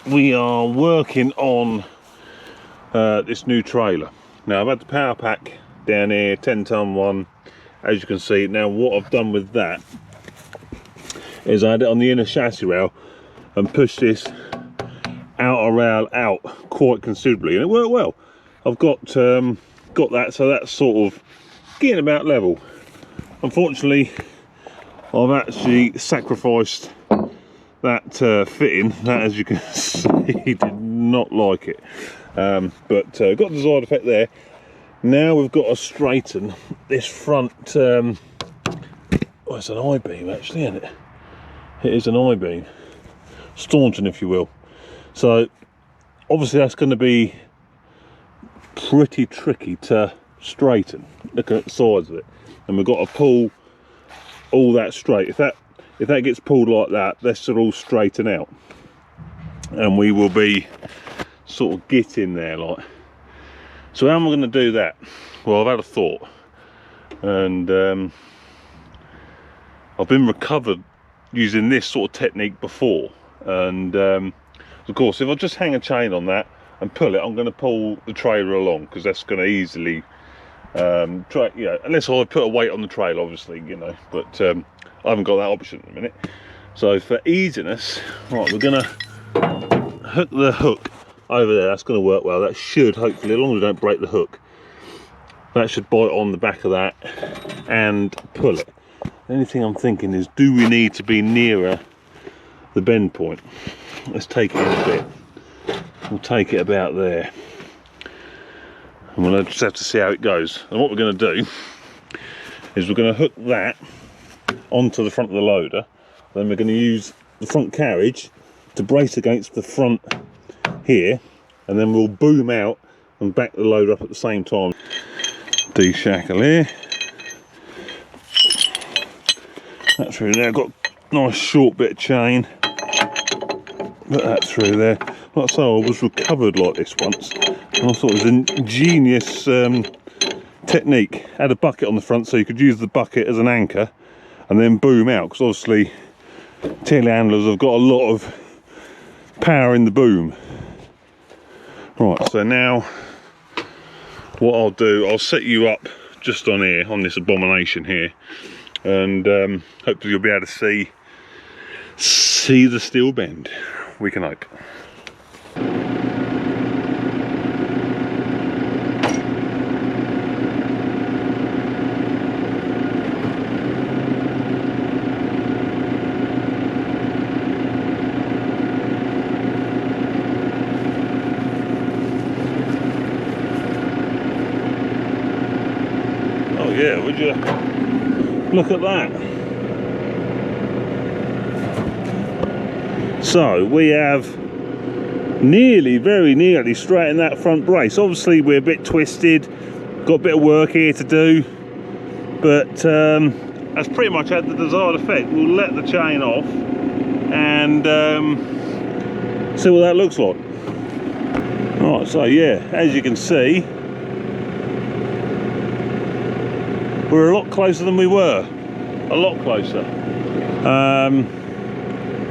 we are working on this new trailer. Now I've had the power pack down here, 10-ton one, as you can see. Now what I've done with that is I had it on the inner chassis rail and pushed this outer rail out quite considerably, and it worked well. I've got that, so that's sort of getting about level. Unfortunately, I've actually sacrificed that fitting. That, as you can see, did not like it, but got the desired effect there. Now we've got to straighten this front, well, it's an I-beam actually, isn't it? It is an I-beam, staunton if you will. So obviously that's going to be pretty tricky to straighten, looking at the sides of it, and we've got to pull all that straight. If that gets pulled like that, this should all straighten out, and we will be sort of getting there like. So how am I going to do that? Well, I've had a thought, and I've been recovered using this sort of technique before, and of course if I just hang a chain on that and pull it, I'm going to pull the trailer along, because that's going to easily unless I put a weight on the trailer, obviously, but I haven't got that option at the minute. So for easiness, right, we're going to hook the hook over there. That's going to work well. That should, hopefully, as long as we don't break the hook, that should bite on the back of that and pull it. The only thing I'm thinking is, do we need to be nearer the bend point? Let's take it in a bit. We'll take it about there, and we'll just have to see how it goes. And what we're going to do is we're going to hook that onto the front of the loader. Then we're going to use the front carriage to brace against the front here, and then we'll boom out and back the loader up at the same time. De-shackle here. That's through there. I've got a nice short bit of chain. Put that through there. Like I say, I was recovered like this once, and I thought it was an ingenious technique. Had a bucket on the front, so you could use the bucket as an anchor and then boom out, because obviously telehandlers have got a lot of power in the boom. Right, so now what I'll do, I'll set you up just on here, on this abomination here, and hopefully you'll be able to see the steel bend. We can hope. Oh yeah, would you look at that? So we have very nearly straightened that front brace. Obviously we're a bit twisted, got a bit of work here to do, but that's pretty much had the desired effect. We'll let the chain off and see what that looks like. Right, so yeah, as you can see, we're a lot closer than we were, a lot closer.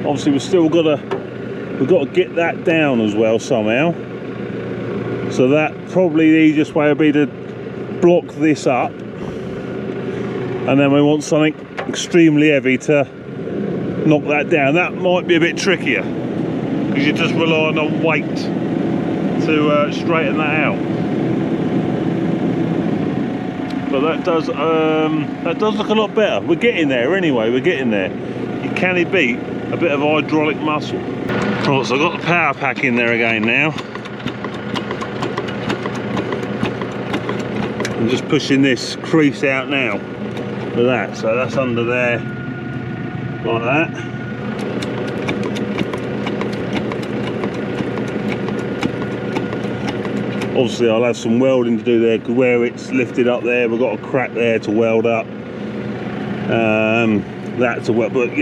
Obviously we've got to get that down as well somehow, so that probably the easiest way would be to block this up, and then we want something extremely heavy to knock that down. That might be a bit trickier, because you're just relying on weight to straighten that out. But that does look a lot better. We're getting there anyway, we're getting there. You can beat a bit of hydraulic muscle. Right, so I've got the power pack in there again now. I'm just pushing this crease out now with that, so that's under there like that. Obviously I'll have some welding to do there, because where it's lifted up there, we've got a crack there to weld up. That to weld, but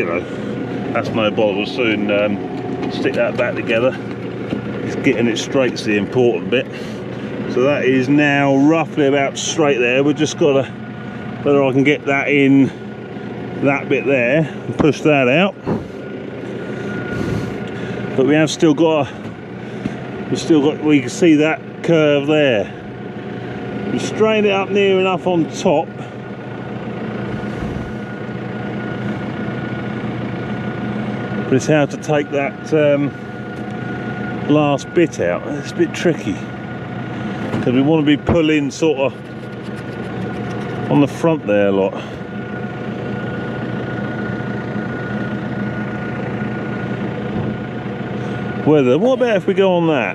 that's no bother. We'll soon stick that back together. It's getting it straight's the important bit. So that is now roughly about straight there. We've just got to, whether I can get that in that bit there and push that out. but we have still got we can see that curve there. We strain it up near enough on top, but it's how to take that last bit out. It's a bit tricky because we want to be pulling sort of on the front there a lot. What about if we go on that,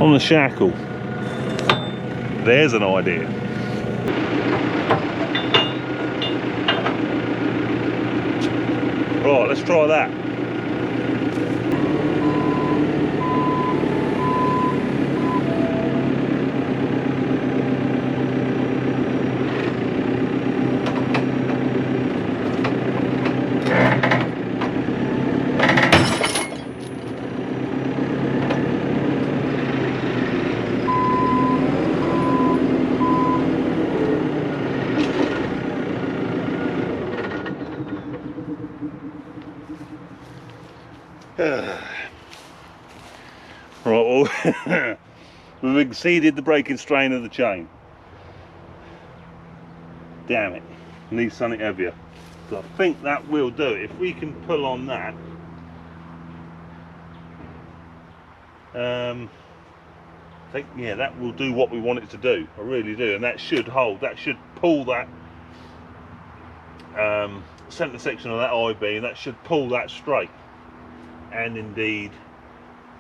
on the shackle? There's an idea. Right, let's try that. Right, well, we've exceeded the braking strain of the chain. Damn it, needs something heavier. So I think that will do it. If we can pull on that, I think, yeah, that will do what we want it to do. I really do, and that should hold. That should pull that centre section of that I-beam. That should pull that straight, and indeed,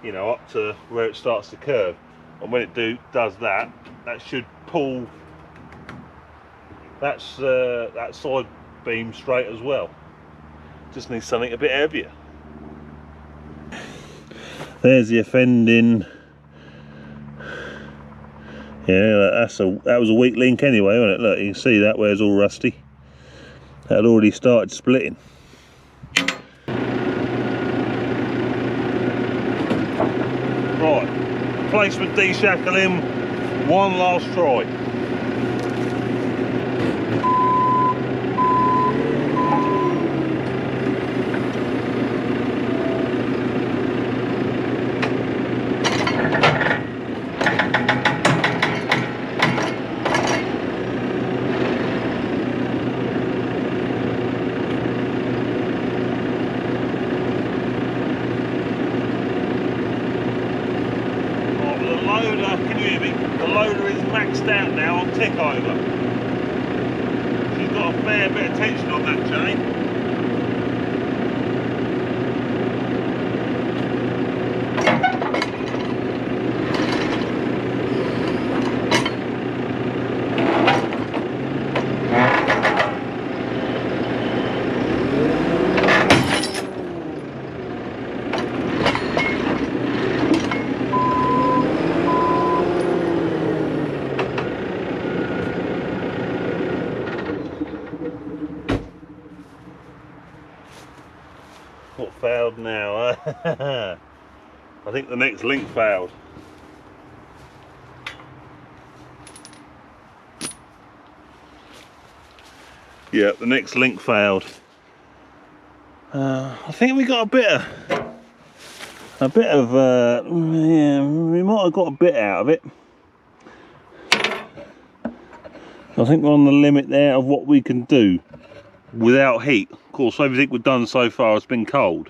you know, up to where it starts to curve. And when it does that, that should pull that side beam straight as well. Just needs something a bit heavier. There's the offending. Yeah, that was a weak link anyway, wasn't it? Look, you can see that where it's all rusty. That had already started splitting. Right, replacement deshackling, one last try. Can you hear me? The loader is maxed out now on tick over. She's got a fair bit of tension on that chain. What failed now? I think the next link failed. Yeah, the next link failed. I think we got a bit of yeah, we might have got a bit out of it. I think we're on the limit there of what we can do without heat. Of course, everything we've done so far has been cold.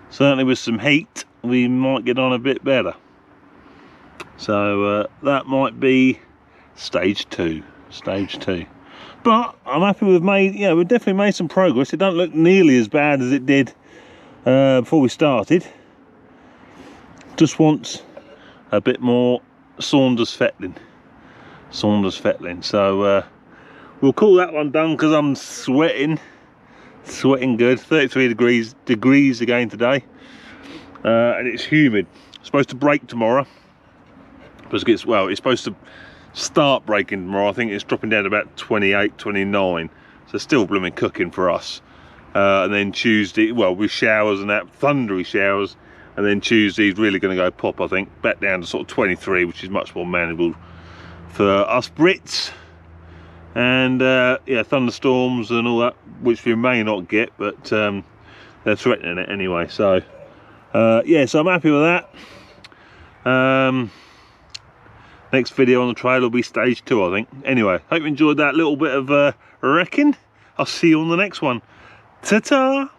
Certainly with some heat, we might get on a bit better. So that might be stage two. But I'm happy we've definitely made some progress. It don't look nearly as bad as it did before we started. Just wants a bit more Saunders fettling. So we'll call that one done because I'm sweating good. 33 degrees again today, and it's humid. It's supposed to break tomorrow, but it's supposed to start breaking tomorrow. I think it's dropping down to about 28, 29, so still blooming cooking for us. And then Tuesday, well, with showers and that, thundery showers, and then Tuesday's really going to go pop, I think, back down to sort of 23, which is much more manageable for us Brits. And yeah, thunderstorms and all that, which we may not get, but they're threatening it anyway. So yeah, so I'm happy with that. Next video on the trailer will be stage 2, I think. Anyway, hope you enjoyed that little bit of wrecking. I'll see you on the next one. Ta-ta!